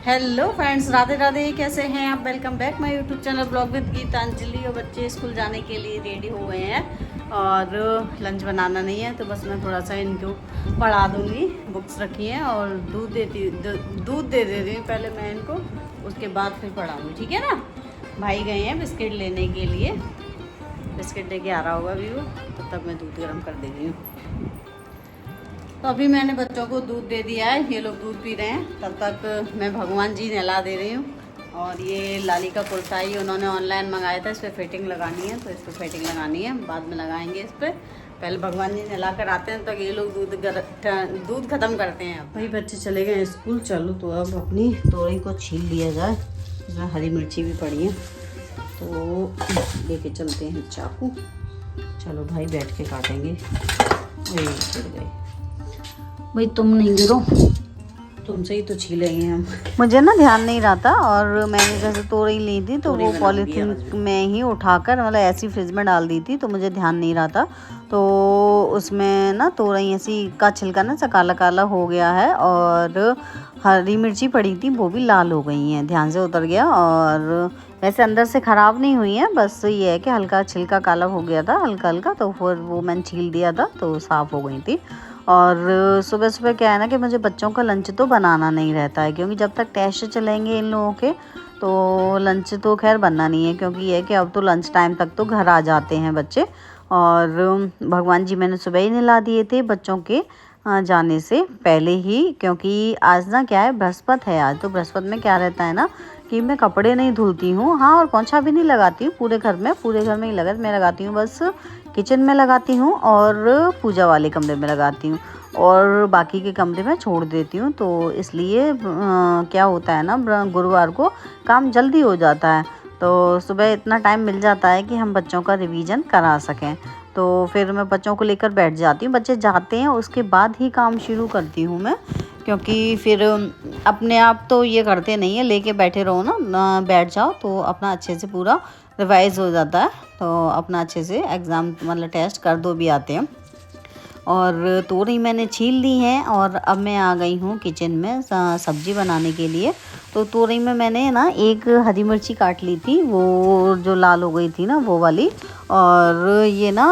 Hello friends, Radhe Radhe. कैसे हैं आप? Welcome back my YouTube channel vlog with Geetanjali. और बच्चे स्कूल जाने के लिए रेडी हो गए हैं और लंच बनाना नहीं है, तो बस मैं थोड़ा सा इनको पढ़ा दूँगी। बुक्स रखी हैं और दूध दे दे रही हूँ पहले मैं इनको, उसके बाद फिर पढ़ाऊँगी, ठीक है ना। भाई गए हैं बिस्किट लेने के लिए, बिस्किट लेके आ रहा होगा अभी वो, तो तब मैं दूध गर्म कर दे रही हूँ। तो अभी मैंने बच्चों को दूध दे दिया है, ये लोग दूध पी रहे हैं। तब तक मैं भगवान जी नहला दे रही हूँ। और ये लाली का कुर्ता ही उन्होंने ऑनलाइन मंगाया था, इस पर फिटिंग लगानी है, तो इस पर फिटिंग लगानी है, बाद में लगाएंगे इस पर। पहले भगवान जी नहला कर आते हैं, तो ये लोग दूध ख़त्म करते हैं। भाई बच्चे चले गए स्कूल, चलो तो अब अपनी तोरई को छील लिया जाए। इसमें हरी मिर्ची भी पड़ी है, तो लेके चलते हैं चाकू। चलो भाई बैठ के काटेंगे। गिर गए भाई, तुम नहीं गिरो, तुमसे ही तो छीलेंगे हम। मुझे ना ध्यान नहीं रहा था, और मैंने जैसे तोरई ली थी तो वो पॉलीथीन में ही उठाकर मतलब ऐसी फ्रिज में डाल दी थी, तो मुझे ध्यान नहीं रहा था। तो उसमें ना तोरई ऐसी का छिलका ना सा काला काला हो गया है, और हरी मिर्ची पड़ी थी वो भी लाल हो गई हैं, ध्यान से उतर गया। और वैसे अंदर से ख़राब नहीं हुई है, बस ये है कि हल्का छिलका काला हो गया था, हल्का हल्का, तो फिर वो मैंने छील दिया था तो साफ़ हो गई थी। और सुबह सुबह क्या है ना कि मुझे बच्चों का लंच तो बनाना नहीं रहता है, क्योंकि जब तक टेस्ट चलेंगे इन लोगों के तो लंच तो खैर बनना नहीं है, क्योंकि ये है कि अब तो लंच टाइम तक तो घर आ जाते हैं बच्चे। और भगवान जी मैंने सुबह ही नहला दिए थे बच्चों के जाने से पहले ही, क्योंकि आज ना क्या है, बृहस्पति है आज। तो बृहस्पति में क्या रहता है ना कि मैं कपड़े नहीं धुलती हूँ, हाँ, और पोंछा भी नहीं लगाती हूँ पूरे घर में ही मैं लगाती हूँ, बस किचन में लगाती हूँ और पूजा वाले कमरे में लगाती हूँ, और बाकी के कमरे में छोड़ देती हूँ। तो इसलिए क्या होता है ना, गुरुवार को काम जल्दी हो जाता है, तो सुबह इतना टाइम मिल जाता है कि हम बच्चों का रिवीजन करा सकें। तो फिर मैं बच्चों को लेकर बैठ जाती हूँ, बच्चे जाते हैं उसके बाद ही काम शुरू करती हूँ मैं, क्योंकि फिर अपने आप तो ये करते नहीं है, लेके बैठे रहो ना, बैठ जाओ तो अपना अच्छे से पूरा रिवाइज हो जाता है, तो अपना अच्छे से एग्ज़ाम मतलब टेस्ट कर दो भी आते हैं। और तोरई मैंने छील ली है, और अब मैं आ गई हूँ किचन में सब्ज़ी बनाने के लिए। तो तोरई में मैंने ना एक हरी मिर्ची काट ली थी, वो जो लाल हो गई थी ना वो वाली, और ये ना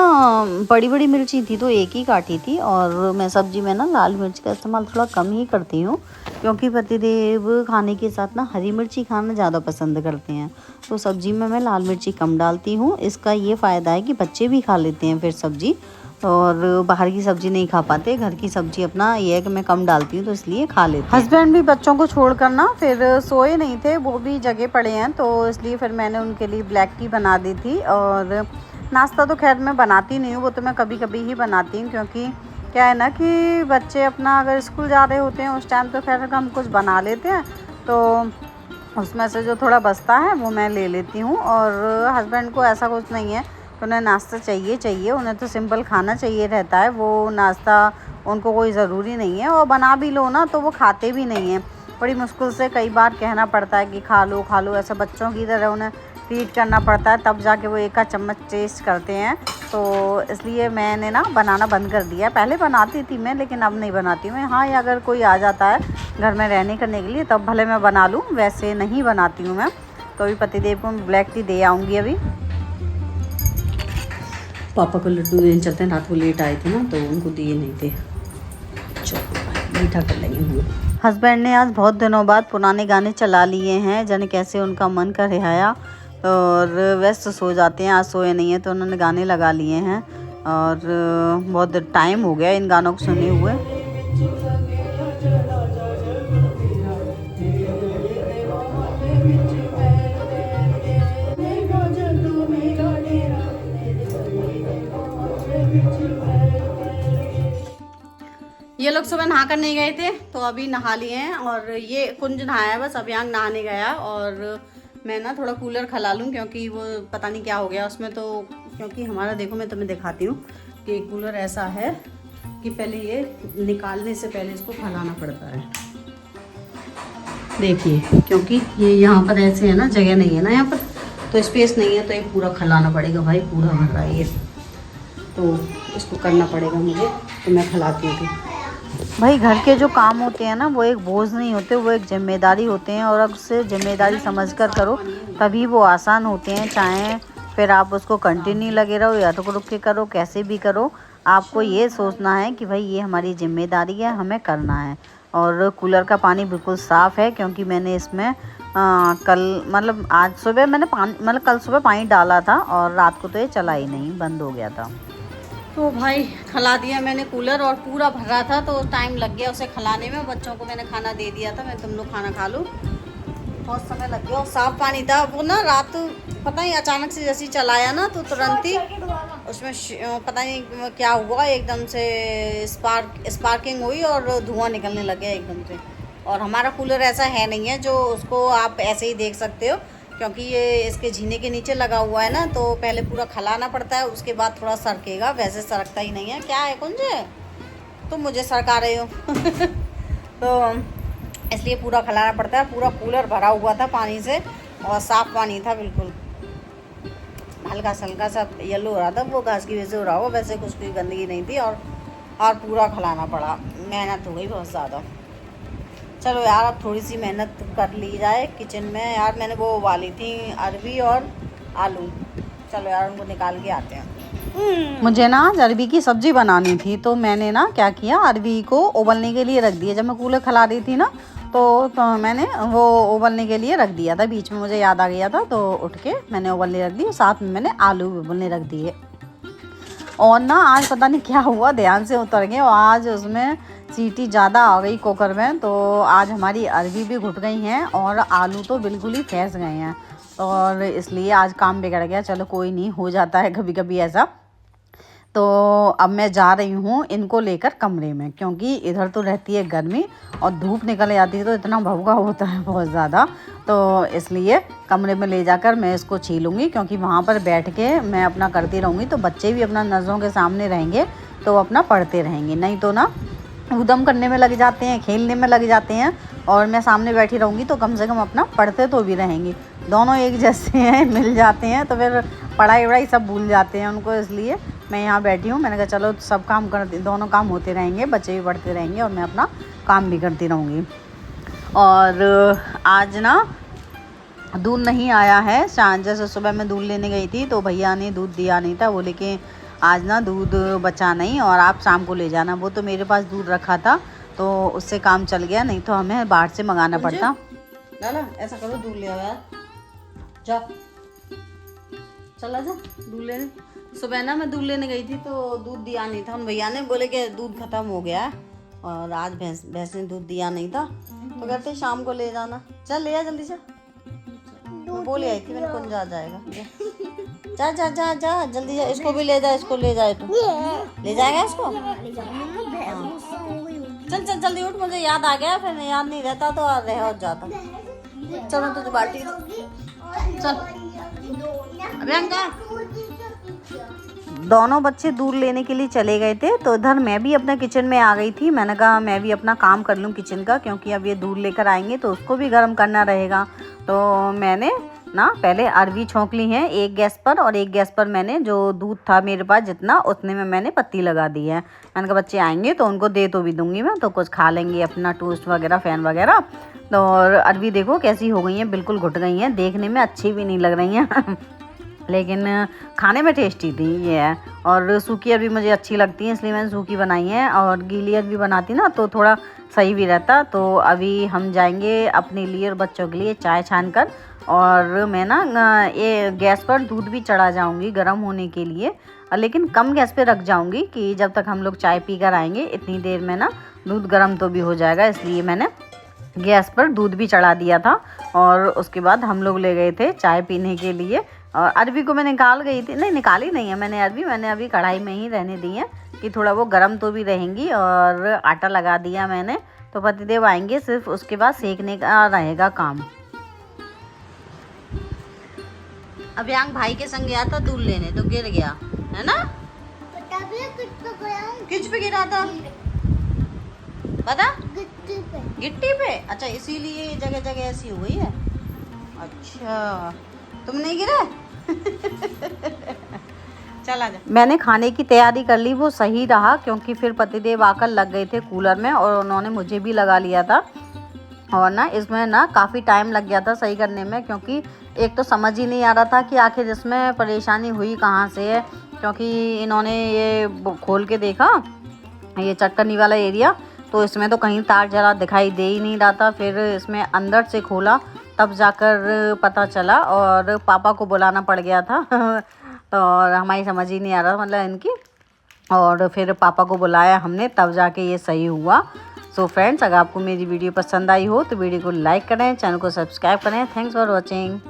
बड़ी बड़ी मिर्ची थी तो एक ही काटी थी। और मैं सब्ज़ी में ना लाल मिर्च का इस्तेमाल थोड़ा कम ही करती हूँ, क्योंकि पतिदेव खाने के साथ ना हरी मिर्ची खाना ज़्यादा पसंद करते हैं, तो सब्ज़ी में मैं लाल मिर्ची कम डालती हूँ। इसका ये फ़ायदा है कि बच्चे भी खा लेते हैं फिर सब्ज़ी, और बाहर की सब्ज़ी नहीं खा पाते, घर की सब्ज़ी अपना ये है कि मैं कम डालती हूँ, तो इसलिए खा लेते हैं। हस्बैंड भी बच्चों को छोड़कर ना फिर सोए नहीं थे, वो भी जगह पड़े हैं, तो इसलिए फिर मैंने उनके लिए ब्लैक टी बना दी थी। और नाश्ता तो खैर मैं बनाती नहीं हूँ, वो तो मैं कभी कभी ही बनाती हूँ, क्योंकि क्या है ना कि बच्चे अपना अगर स्कूल जा रहे होते हैं उस टाइम तो खैर हम कुछ बना लेते हैं, तो उसमें से जो थोड़ा बचता है वो मैं ले लेती हूँ। और हस्बैंड को ऐसा कुछ नहीं है, उन्हें नाश्ता चाहिए, उन्हें तो सिंपल खाना चाहिए रहता है, वो नाश्ता उनको कोई ज़रूरी नहीं है, और बना भी लो ना तो वो खाते भी नहीं हैं। बड़ी मुश्किल से कई बार कहना पड़ता है कि खा लो, ऐसे बच्चों की तरह उन्हें ट्रीट करना पड़ता है, तब जाके वो एक चम्मच टेस्ट करते हैं। तो इसलिए मैंने ना बनाना बंद कर दिया। पहले बनाती थी मैं, लेकिन अब नहीं बनाती हूँ। हाँ, या अगर कोई आ जाता है घर में रहने करने के लिए तब भले मैं बना लूँ, वैसे नहीं बनाती हूँ मैं। तो अभी पतिदेव को ब्लैक टी दे आऊँगी अभी। पापा को लड्डू देने चलते हैं, रात को लेट आए थे ना तो उनको दिए नहीं थे। चलो मीठा कर लेंगे हम। हस्बैंड ने आज बहुत दिनों बाद पुराने गाने चला लिए हैं, जाने कैसे उनका मन कर रिहाया, और वैसे सो जाते हैं, आज सोए नहीं है तो उन्होंने गाने लगा लिए हैं, और बहुत टाइम हो गया इन गानों को सुने हुए। ये लोग सुबह नहा कर नहीं गए थे, तो अभी नहा लिए हैं, और ये कुंज नहाया है बस, अभियांग नहाने गया। और मैं ना थोड़ा कूलर खला लूँ, क्योंकि वो पता नहीं क्या हो गया उसमें, तो क्योंकि हमारा देखो मैं तुम्हें दिखाती हूँ कि कूलर ऐसा है कि पहले ये निकालने से पहले इसको खलाना पड़ता है। देखिए, क्योंकि ये यहाँ पर ऐसे है ना, जगह नहीं है ना यहाँ पर, तो स्पेस नहीं है, तो ये पूरा खलाना पड़ेगा भाई, पूरा भर रहा है ये, तो इसको करना पड़ेगा मुझे, तो मैं खिलाती हूँ। भाई घर के जो काम होते हैं ना वो एक बोझ नहीं होते, वो एक जिम्मेदारी होते हैं और अब उसे जिम्मेदारी समझकर करो तभी वो आसान होते हैं। चाहे फिर आप उसको कंटिन्यू लगे रहो या रुक रुक के करो, कैसे भी करो, आपको ये सोचना है कि भाई ये हमारी जिम्मेदारी है, हमें करना है। और कूलर का पानी बिल्कुल साफ़ है क्योंकि मैंने इसमें कल मतलब आज सुबह मैंने पानी मतलब कल सुबह पानी डाला था और रात को तो ये चला ही नहीं, बंद हो गया था। तो भाई खिला दिया मैंने कूलर और पूरा भर रहा था तो टाइम लग गया उसे खिलाने में। बच्चों को मैंने खाना दे दिया था, मैं तुम लोग खाना खा लो, बहुत समय लग गया। और साफ़ पानी था वो ना, रात पता नहीं अचानक से जैसे ही चलाया ना तो तुरंत ही उसमें पता नहीं क्या हुआ, एकदम से स्पार्किंग हुई और धुआं निकलने लग गया एकदम से। और हमारा कूलर ऐसा है नहीं है जो उसको आप ऐसे ही देख सकते हो, क्योंकि ये इसके जीने के नीचे लगा हुआ है ना, तो पहले पूरा खिलाना पड़ता है, उसके बाद थोड़ा सरकेगा, वैसे सरकता ही नहीं है। क्या है कुंज, तुम मुझे सरका रहे हो तो इसलिए पूरा खिलाना पड़ता है। पूरा कूलर भरा हुआ था पानी से और साफ़ पानी था बिल्कुल, हल्का हल्का सा येलो हो रहा था, वो घास की वजह से हो रहा होगा, वैसे कुछ कोई गंदगी नहीं थी। और पूरा खिलाना पड़ा, मेहनत हो गई बहुत ज़्यादा। चलो यार अब थोड़ी सी मेहनत कर ली जाए किचन में। यार मैंने वो उबाली थी अरबी और आलू, चलो यार उनको निकाल के आते हैं। मुझे ना आज अरबी की सब्ज़ी बनानी थी तो मैंने ना क्या किया, अरबी को उबलने के लिए रख दिया। जब मैं कूलर खिला रही थी ना तो मैंने वो उबलने के लिए रख दिया था, बीच में मुझे याद आ गया था तो उठ के मैंने उबलने रख दी, साथ में मैंने आलू भी उबलने रख दिए। और ना आज पता नहीं क्या हुआ, ध्यान से उतर गए और आज उसमें सीटी ज़्यादा आ गई कुकर में, तो आज हमारी अरबी भी घुट गई हैं और आलू तो बिल्कुल ही फैस गए हैं और इसलिए आज काम बिगड़ गया। चलो कोई नहीं, हो जाता है कभी कभी ऐसा। तो अब मैं जा रही हूँ इनको लेकर कमरे में, क्योंकि इधर तो रहती है गर्मी और धूप निकल जाती है तो इतना भभका होता है बहुत ज़्यादा, तो इसलिए कमरे में ले जाकर मैं इसको छीलूँगी, क्योंकि वहाँ पर बैठ के मैं अपना करती रहूँगी तो बच्चे भी अपना नज़रों के सामने रहेंगे तो अपना पढ़ते रहेंगे, नहीं तो ना उदम करने में लग जाते हैं, खेलने में लग जाते हैं और मैं सामने बैठी रहूँगी तो कम से कम अपना पढ़ते तो भी रहेंगे। दोनों एक जैसे हैं, मिल जाते हैं तो फिर पढ़ाई वढ़ाई सब भूल जाते हैं उनको, इसलिए मैं यहाँ बैठी हूँ। मैंने कहा चलो सब काम करते, दोनों काम होते रहेंगे, बच्चे भी पढ़ते रहेंगे और मैं अपना काम भी करती रहूँगी। और आज ना दूध नहीं आया है, जैसे सुबह मैं दूध लेने गई थी तो भैया ने दूध दिया नहीं था, बोले कि आज ना दूध बचा नहीं और आप शाम को ले जाना। वो तो मेरे पास दूध रखा था तो उससे काम चल गया, नहीं तो हमें बाहर से मंगाना पड़ता। लाला ऐसा करो, दूध ले आओ यार, जा चला जा दूध लेने। सुबह ना मैं दूध लेने गई थी तो दूध दिया नहीं था, उन भैया ने बोले कि दूध खत्म हो गया है और आज भैंस ने दूध दिया नहीं था तो कहते शाम को ले जाना। चल ले आ जल्दी से, बोले आई थी मैंने, कौन जा जाएगा, जा जा जा जा जल्दी जा, इसको भी ले जा, इसको ले जाए तू, ले जाएगा इसको, चल चल जल्दी उठ, मुझे याद आ गया, फिर याद नहीं रहता तो रह हो जाता। चलो तुझे बाल्टी चल। अभियांका दोनों बच्चे दूध लेने के लिए चले गए थे तो इधर मैं भी अपना किचन में आ गई थी। मैंने कहा मैं भी अपना काम कर लूँ किचन का, क्योंकि अब ये दूध लेकर आएंगे तो उसको भी गर्म करना रहेगा। तो मैंने ना पहले अरबी छोंक ली है एक गैस पर, और एक गैस पर मैंने जो दूध था मेरे पास जितना, उतने में मैंने पत्ती लगा दी है। मैंने कहा बच्चे आएंगे तो उनको दे तो भी दूंगी मैं, तो कुछ खा लेंगे अपना टोस्ट वगैरह, फैन वगैरह। तो और अरबी देखो कैसी हो गई हैं, बिल्कुल घुट गई हैं, देखने में अच्छी भी नहीं लग रही हैं लेकिन खाने में टेस्टी थी ये है। और सूखी अरबी मुझे अच्छी लगती है इसलिए मैंने सूखी बनाई है, और गीली अरबी बनाती ना तो थोड़ा सही भी रहता। तो अभी हम जाएंगे अपने लिए और बच्चों के लिए चाय छान कर, और मैं ना ये गैस पर दूध भी चढ़ा जाऊंगी गर्म होने के लिए, लेकिन कम गैस पे रख जाऊंगी कि जब तक हम लोग चाय पी कर आएंगे इतनी देर में ना दूध गर्म तो भी हो जाएगा, इसलिए मैंने गैस पर दूध भी चढ़ा दिया था। और उसके बाद हम लोग ले गए थे चाय पीने के लिए, और अरबी को मैं निकाल गई थी, नहीं निकाली नहीं है मैंने अरबी, मैंने अभी कढ़ाई में ही रहने दी है कि थोड़ा वो गर्म तो भी रहेंगी। और आटा लगा दिया मैंने, तो पतिदेव आएंगे सिर्फ उसके बाद सेकने का रहेगा काम। अभियांक भाई के संग गया था दूध लेने तो गिर गया है ना, किस पे गिरा था पता, गिट्टी पे। अच्छा इसीलिए जगह जगह ऐसी हो गई है। अच्छा तुम नहीं गिरे चला जा। मैंने खाने की तैयारी कर ली, वो सही रहा क्योंकि फिर पतिदेव आकर लग गए थे कूलर में और उन्होंने मुझे भी लगा लिया था। और ना इसमें ना काफ़ी टाइम लग गया था सही करने में, क्योंकि एक तो समझ ही नहीं आ रहा था कि आखिर इसमें परेशानी हुई कहाँ से है। क्योंकि इन्होंने ये खोल के देखा ये चटकनी वाला एरिया, तो इसमें तो कहीं तार जला दिखाई दे ही नहीं रहा था। फिर इसमें अंदर से खोला तब जाकर पता चला और पापा को बुलाना पड़ गया था और हमारी समझ ही नहीं आ रहा मतलब इनकी, और फिर पापा को बुलाया हमने तब जाके ये सही हुआ। सो फ्रेंड्स, अगर आपको मेरी वीडियो पसंद आई हो तो वीडियो को लाइक करें, चैनल को सब्सक्राइब करें। Thanks for watching.